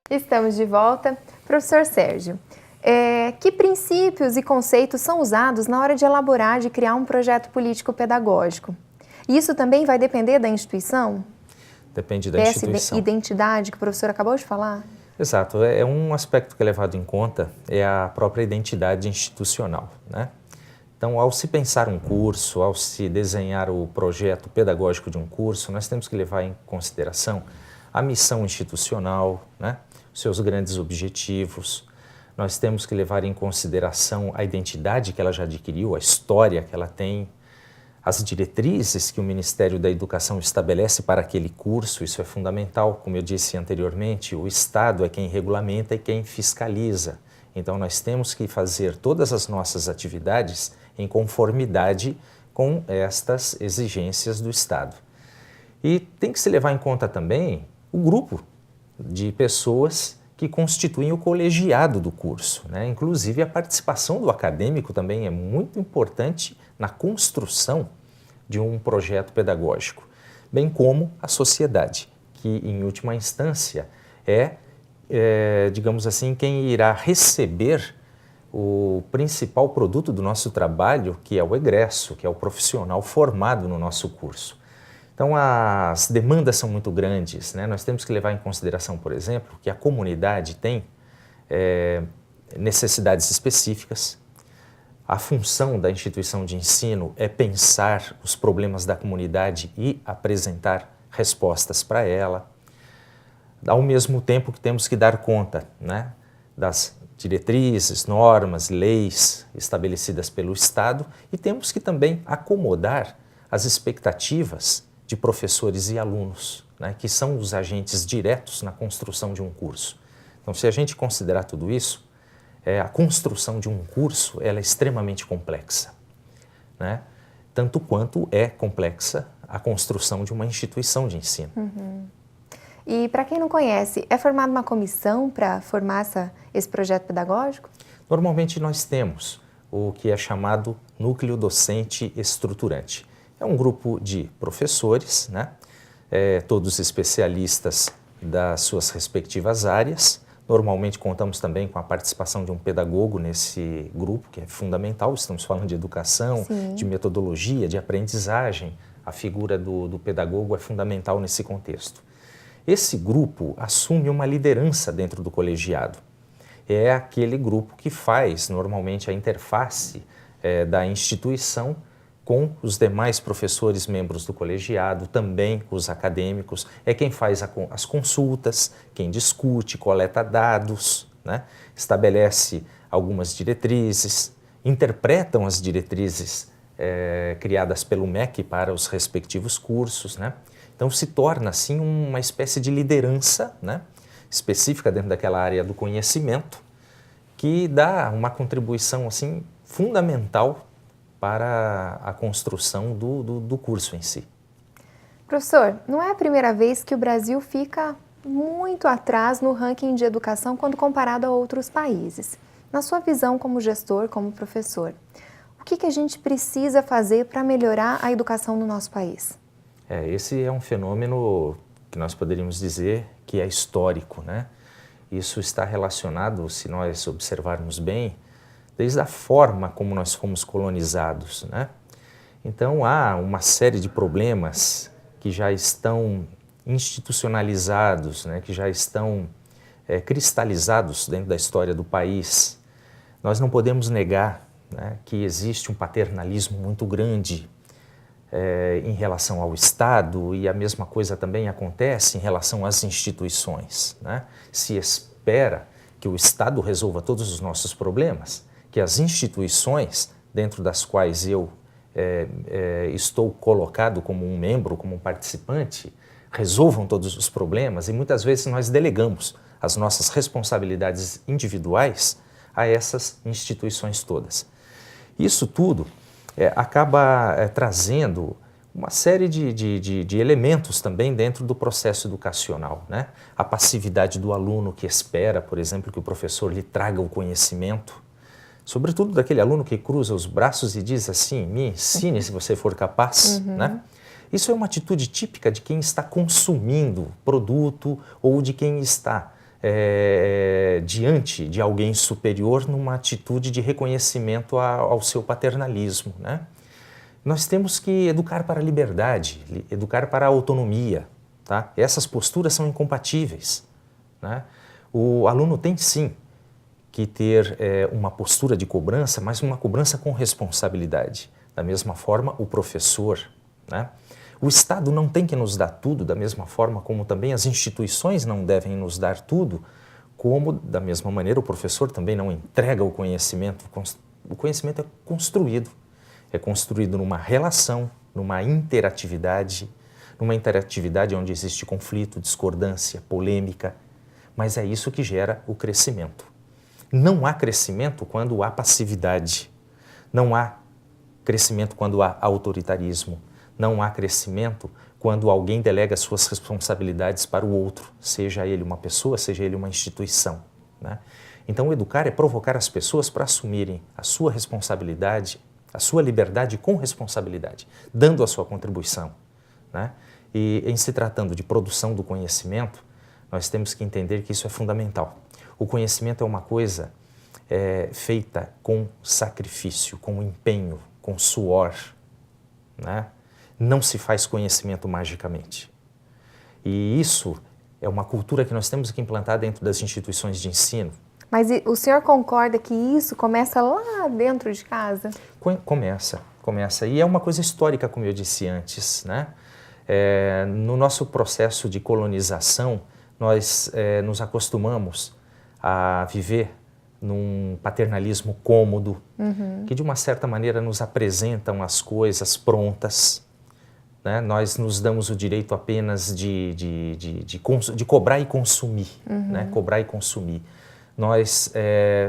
Estamos de volta. Professor Sérgio, que princípios e conceitos são usados na hora de elaborar, de criar um projeto político-pedagógico? Isso também vai depender da instituição? Depende da instituição. Essa identidade que o professor acabou de falar? Exato. É um aspecto que é levado em conta, é a própria identidade institucional, né? Então, ao se pensar um curso, ao se desenhar o projeto pedagógico de um curso, nós temos que levar em consideração a missão institucional, né? Os seus grandes objetivos. Nós temos que levar em consideração a identidade que ela já adquiriu, a história que ela tem, as diretrizes que o Ministério da Educação estabelece para aquele curso. Isso é fundamental. Como eu disse anteriormente, o Estado é quem regulamenta e quem fiscaliza. Então, nós temos que fazer todas as nossas atividades em conformidade com estas exigências do Estado. E tem que se levar em conta também o grupo de pessoas que constituem o colegiado do curso, né? Inclusive, a participação do acadêmico também é muito importante na construção de um projeto pedagógico, bem como a sociedade, que, em última instância, digamos assim, quem irá receber o principal produto do nosso trabalho, que é o egresso, que é o profissional formado no nosso curso. Então, as demandas são muito grandes, né? Nós temos que levar em consideração, por exemplo, que a comunidade tem necessidades específicas. A função da instituição de ensino é pensar os problemas da comunidade e apresentar respostas para ela. Ao mesmo tempo que temos que dar conta, né, das diretrizes, normas, leis estabelecidas pelo Estado, e temos que também acomodar as expectativas de professores e alunos, né, que são os agentes diretos na construção de um curso. Então, se a gente considerar tudo isso, a construção de um curso ela é extremamente complexa, né? Tanto quanto é complexa a construção de uma instituição de ensino. E para quem não conhece, é formada uma comissão para formar esse projeto pedagógico? Normalmente nós temos o que é chamado núcleo docente estruturante. É um grupo de professores, né? Todos especialistas das suas respectivas áreas. Normalmente contamos também com a participação de um pedagogo nesse grupo, que é fundamental. Estamos falando de educação, Sim. de metodologia, de aprendizagem. A figura do pedagogo é fundamental nesse contexto. Esse grupo assume uma liderança dentro do colegiado. É aquele grupo que faz, normalmente, a interface da instituição com os demais professores membros do colegiado, também os acadêmicos, é quem faz as consultas, quem discute, coleta dados, né? Estabelece algumas diretrizes, interpretam as diretrizes criadas pelo MEC para os respectivos cursos, né? Então se torna assim uma espécie de liderança, né, específica dentro daquela área do conhecimento, que dá uma contribuição assim fundamental para a construção do curso em si. Professor, não é a primeira vez que o Brasil fica muito atrás no ranking de educação quando comparado a outros países. Na sua visão como gestor, como professor, o que a gente precisa fazer para melhorar a educação no nosso país? Esse é um fenômeno que nós poderíamos dizer que é histórico, né? Isso está relacionado, se nós observarmos bem, desde a forma como nós fomos colonizados, né? Então há uma série de problemas que já estão institucionalizados, né? Que já estão cristalizados dentro da história do país. Nós não podemos negar, né, que existe um paternalismo muito grande em relação ao Estado, e a mesma coisa também acontece em relação às instituições, né? Se espera que o Estado resolva todos os nossos problemas, que as instituições dentro das quais eu estou colocado como um membro, como um participante, resolvam todos os problemas, e muitas vezes nós delegamos as nossas responsabilidades individuais a essas instituições todas. Isso tudo acaba trazendo uma série de elementos também dentro do processo educacional, né? A passividade do aluno que espera, por exemplo, que o professor lhe traga o conhecimento, sobretudo daquele aluno que cruza os braços e diz assim, me ensine se você for capaz, né? Isso é uma atitude típica de quem está consumindo produto ou de quem está diante de alguém superior numa atitude de reconhecimento ao seu paternalismo, né? Nós temos que educar para a liberdade, educar para a autonomia, tá? Essas posturas são incompatíveis, né? O aluno tem sim que ter uma postura de cobrança, mas uma cobrança com responsabilidade. Da mesma forma, o professor, né? O Estado não tem que nos dar tudo, da mesma forma como também as instituições não devem nos dar tudo, como, da mesma maneira, o professor também não entrega o conhecimento. O conhecimento é construído numa relação, numa interatividade onde existe conflito, discordância, polêmica, mas é isso que gera o crescimento. Não há crescimento quando há passividade, não há crescimento quando há autoritarismo, não há crescimento quando alguém delega suas responsabilidades para o outro, seja ele uma pessoa, seja ele uma instituição, né? Então, educar é provocar as pessoas para assumirem a sua responsabilidade, a sua liberdade com responsabilidade, dando a sua contribuição, né? E em se tratando de produção do conhecimento, nós temos que entender que isso é fundamental. O conhecimento é uma coisa feita com sacrifício, com empenho, com suor, né? Não se faz conhecimento magicamente. E isso é uma cultura que nós temos que implantar dentro das instituições de ensino. Mas o senhor concorda que isso começa lá dentro de casa? Começa. E é uma coisa histórica, como eu disse antes, né? No nosso processo de colonização, nós nos acostumamos a viver num paternalismo cômodo, que de uma certa maneira nos apresentam as coisas prontas, né? Nós nos damos o direito apenas de cobrar e consumir, né? Cobrar e consumir. Nós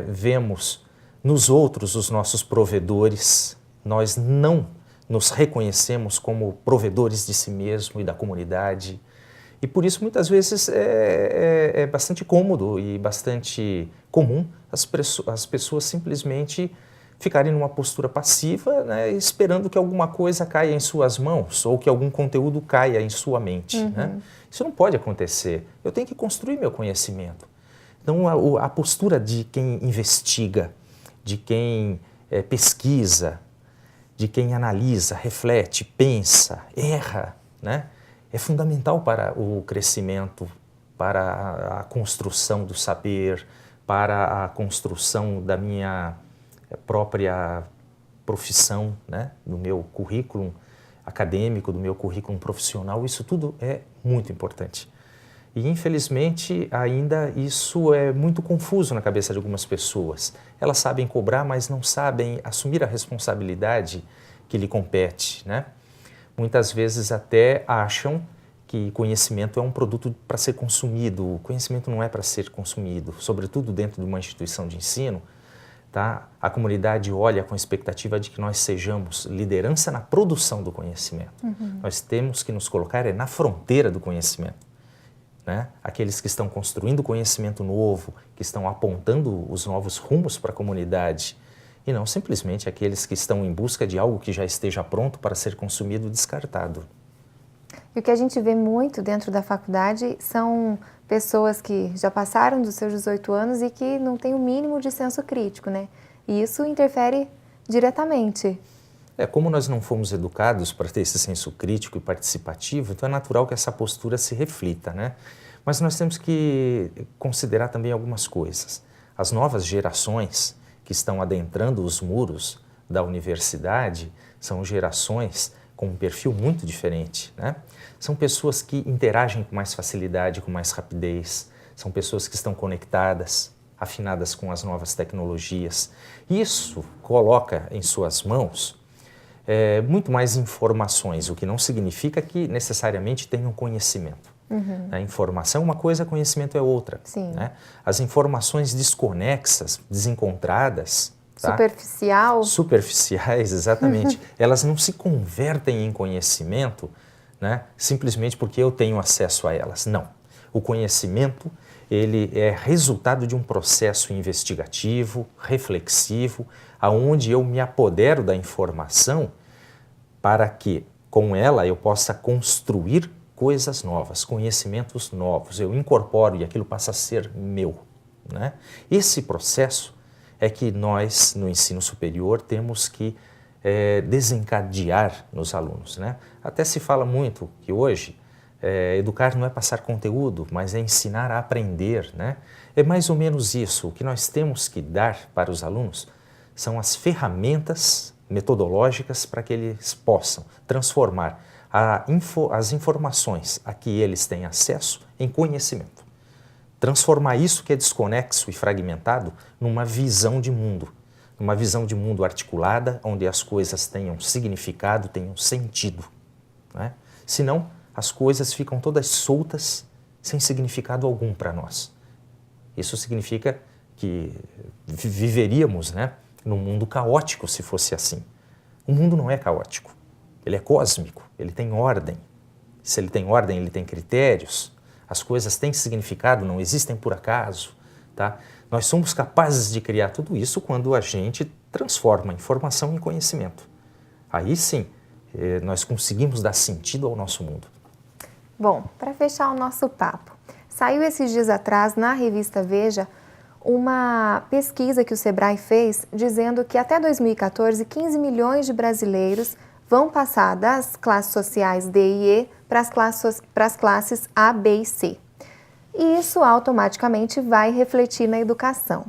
vemos nos outros os nossos provedores, nós não nos reconhecemos como provedores de si mesmo e da comunidade. E por isso, muitas vezes, é bastante cômodo e bastante comum as pessoas simplesmente ficarem numa postura passiva, né, esperando que alguma coisa caia em suas mãos ou que algum conteúdo caia em sua mente, né? Isso não pode acontecer. Eu tenho que construir meu conhecimento. Então, a postura de quem investiga, de quem pesquisa, de quem analisa, reflete, pensa, erra, né? É fundamental para o crescimento, para a construção do saber, para a construção da minha própria profissão, né? Do meu currículo acadêmico, do meu currículo profissional. Isso tudo é muito importante. E, infelizmente, ainda isso é muito confuso na cabeça de algumas pessoas. Elas sabem cobrar, mas não sabem assumir a responsabilidade que lhe compete, né? Muitas vezes até acham que conhecimento é um produto para ser consumido. O conhecimento não é para ser consumido, sobretudo dentro de uma instituição de ensino, tá? A comunidade olha com a expectativa de que nós sejamos liderança na produção do conhecimento. Nós temos que nos colocar na fronteira do conhecimento, né? Aqueles que estão construindo conhecimento novo, que estão apontando os novos rumos para a comunidade, e não simplesmente aqueles que estão em busca de algo que já esteja pronto para ser consumido e descartado. E o que a gente vê muito dentro da faculdade são pessoas que já passaram dos seus 18 anos e que não têm o mínimo de senso crítico, né? E isso interfere diretamente. Como nós não fomos educados para ter esse senso crítico e participativo, então é natural que essa postura se reflita, né? Mas nós temos que considerar também algumas coisas. As novas gerações que estão adentrando os muros da universidade são gerações com um perfil muito diferente, né? São pessoas que interagem com mais facilidade, com mais rapidez, são pessoas que estão conectadas, afinadas com as novas tecnologias. Isso coloca em suas mãos muito mais informações, o que não significa que necessariamente tenham conhecimento. A informação é uma coisa, conhecimento é outra. Sim. Né? As informações desconexas, desencontradas, tá? Superficiais, exatamente. Elas não se convertem em conhecimento, né, simplesmente porque eu tenho acesso a elas. Não. O conhecimento, ele é resultado de um processo investigativo, reflexivo, aonde eu me apodero da informação para que, com ela, eu possa construir coisas novas, conhecimentos novos, eu incorporo e aquilo passa a ser meu, né? Esse processo é que nós, no ensino superior, temos que desencadear nos alunos, né? Até se fala muito que hoje educar não é passar conteúdo, mas é ensinar a aprender, né? É mais ou menos isso. O que nós temos que dar para os alunos são as ferramentas metodológicas para que eles possam transformar as informações a que eles têm acesso em conhecimento. Transformar isso que é desconexo e fragmentado numa visão de mundo articulada, onde as coisas tenham significado, tenham sentido, né? Senão, as coisas ficam todas soltas, sem significado algum para nós. Isso significa que viveríamos, né, num mundo caótico se fosse assim. O mundo não é caótico, ele é cósmico, ele tem ordem. Se ele tem ordem, ele tem critérios. As coisas têm significado, não existem por acaso, tá? Nós somos capazes de criar tudo isso quando a gente transforma informação em conhecimento. Aí sim, nós conseguimos dar sentido ao nosso mundo. Bom, para fechar o nosso papo, saiu esses dias atrás na revista Veja uma pesquisa que o Sebrae fez dizendo que até 2014, 15 milhões de brasileiros vão passar das classes sociais D e E para as classes A, B e C. E isso automaticamente vai refletir na educação.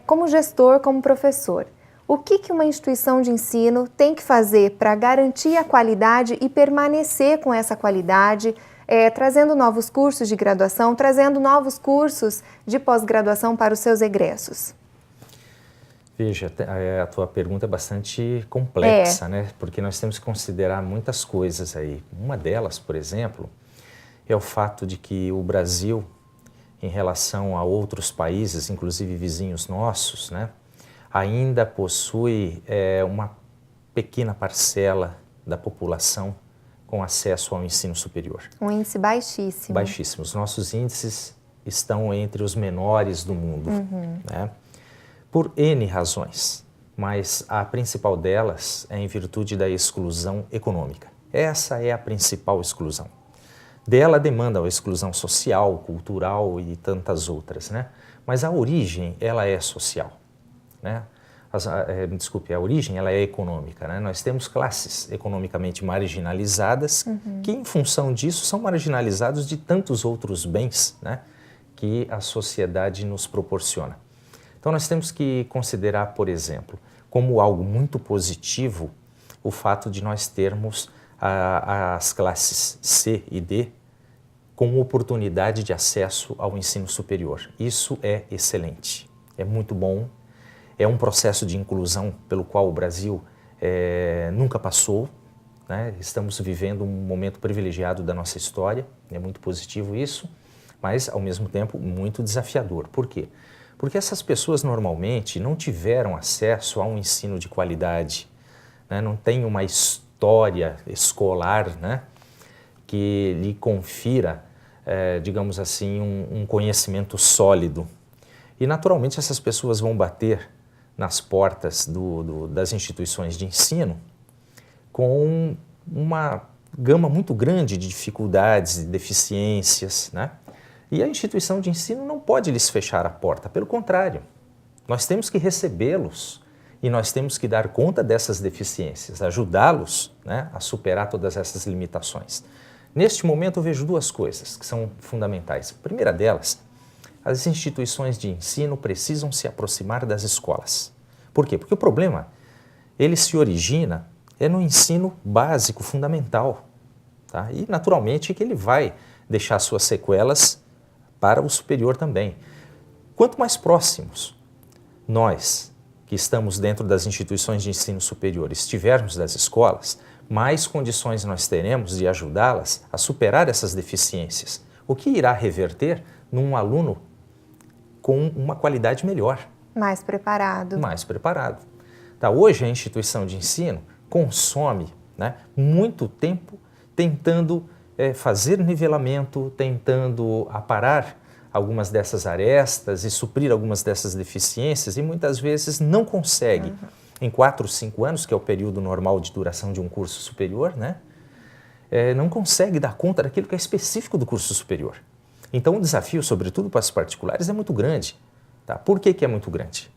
Como gestor, como professor, o que uma instituição de ensino tem que fazer para garantir a qualidade e permanecer com essa qualidade, trazendo novos cursos de graduação, trazendo novos cursos de pós-graduação para os seus egressos? Veja, a tua pergunta é bastante complexa, né? Porque nós temos que considerar muitas coisas aí. Uma delas, por exemplo, é o fato de que o Brasil, em relação a outros países, inclusive vizinhos nossos, né, ainda possui uma pequena parcela da população com acesso ao ensino superior. Um índice baixíssimo. Baixíssimo. Os nossos índices estão entre os menores do mundo, né? Por N razões, mas a principal delas é em virtude da exclusão econômica. Essa é a principal exclusão. Dela demanda a exclusão social, cultural e tantas outras, né? Mas a origem, ela é social, né? A origem, ela é econômica, né? Nós temos classes economicamente marginalizadas que, em função disso, são marginalizados de tantos outros bens, né, que a sociedade nos proporciona. Então, nós temos que considerar, por exemplo, como algo muito positivo o fato de nós termos as classes C e D com oportunidade de acesso ao ensino superior. Isso é excelente, é muito bom, é um processo de inclusão pelo qual o Brasil nunca passou, né? Estamos vivendo um momento privilegiado da nossa história, é muito positivo isso, mas ao mesmo tempo muito desafiador. Por quê? Porque essas pessoas normalmente não tiveram acesso a um ensino de qualidade, né? Não tem uma história escolar, né, que lhe confira, digamos assim, um conhecimento sólido. E naturalmente essas pessoas vão bater nas portas das instituições de ensino com uma gama muito grande de dificuldades e deficiências, né? E a instituição de ensino não pode lhes fechar a porta, pelo contrário, nós temos que recebê-los e nós temos que dar conta dessas deficiências, ajudá-los, né, a superar todas essas limitações. Neste momento eu vejo duas coisas que são fundamentais. A primeira delas, as instituições de ensino precisam se aproximar das escolas. Por quê? Porque o problema, ele se origina no ensino básico, fundamental, tá? E naturalmente que ele vai deixar suas sequelas para o superior também. Quanto mais próximos nós, que estamos dentro das instituições de ensino superior, estivermos das escolas, mais condições nós teremos de ajudá-las a superar essas deficiências, o que irá reverter num aluno com uma qualidade melhor. Mais preparado. Mais preparado. Tá, hoje a instituição de ensino consome, né, muito tempo tentando fazer nivelamento, tentando aparar algumas dessas arestas e suprir algumas dessas deficiências e muitas vezes não consegue, em 4 ou 5 anos, que é o período normal de duração de um curso superior, né, não consegue dar conta daquilo que é específico do curso superior. Então o desafio, sobretudo para os particulares, é muito grande. Tá? Por que é muito grande?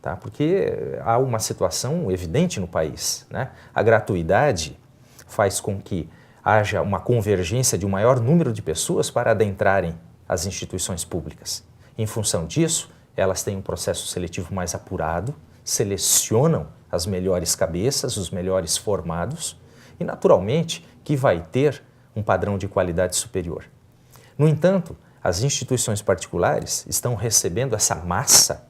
Tá? Porque há uma situação evidente no país, né? A gratuidade faz com que haja uma convergência de um maior número de pessoas para adentrarem as instituições públicas. Em função disso, elas têm um processo seletivo mais apurado, selecionam as melhores cabeças, os melhores formados e, naturalmente, que vai ter um padrão de qualidade superior. No entanto, as instituições particulares estão recebendo essa massa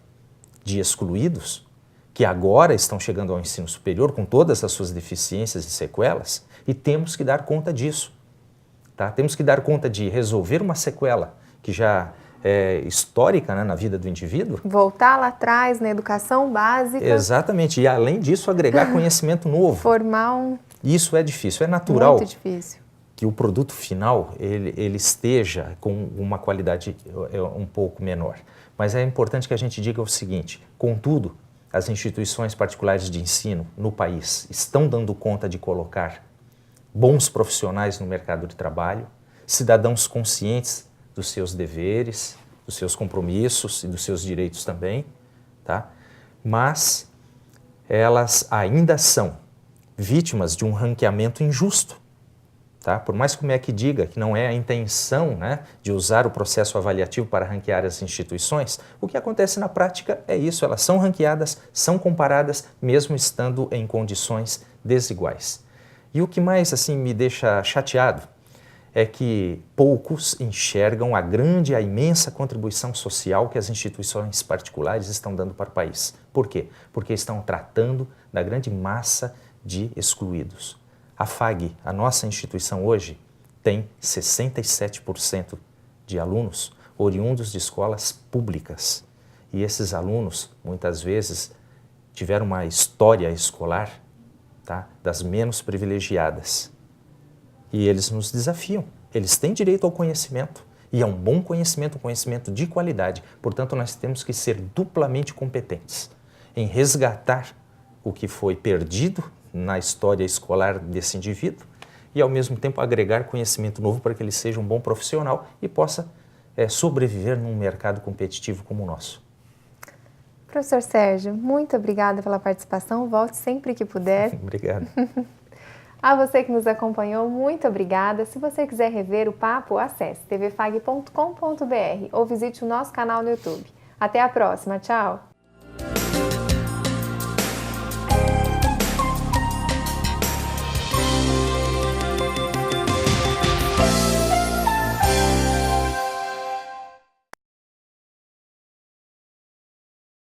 de excluídos que agora estão chegando ao ensino superior com todas as suas deficiências e sequelas e temos que dar conta disso. Tá? Temos que dar conta de resolver uma sequela que já é histórica, né, na vida do indivíduo. Voltar lá atrás na educação básica. Exatamente, e além disso agregar conhecimento novo. Formar um... Isso é difícil, é natural. Muito difícil. Que o produto final ele esteja com uma qualidade um pouco menor. Mas é importante que a gente diga o seguinte, contudo, as instituições particulares de ensino no país estão dando conta de colocar bons profissionais no mercado de trabalho, cidadãos conscientes dos seus deveres, dos seus compromissos e dos seus direitos também, tá? Mas elas ainda são vítimas de um ranqueamento injusto. Tá? Por mais que o MEC diga que não é a intenção, né, de usar o processo avaliativo para ranquear as instituições, o que acontece na prática é isso, elas são ranqueadas, são comparadas, mesmo estando em condições desiguais. E o que mais assim, me deixa chateado é que poucos enxergam a imensa contribuição social que as instituições particulares estão dando para o país. Por quê? Porque estão tratando da grande massa de excluídos. A FAG, a nossa instituição hoje, tem 67% de alunos oriundos de escolas públicas. E esses alunos, muitas vezes, tiveram uma história escolar, tá, das menos privilegiadas. E eles nos desafiam. Eles têm direito ao conhecimento. E é um bom conhecimento, um conhecimento de qualidade. Portanto, nós temos que ser duplamente competentes em resgatar o que foi perdido na história escolar desse indivíduo e, ao mesmo tempo, agregar conhecimento novo para que ele seja um bom profissional e possa sobreviver num mercado competitivo como o nosso. Professor Sérgio, muito obrigada pela participação. Volte sempre que puder. Obrigado. A você que nos acompanhou, muito obrigada. Se você quiser rever o papo, acesse tvfag.com.br ou visite o nosso canal no YouTube. Até a próxima. Tchau!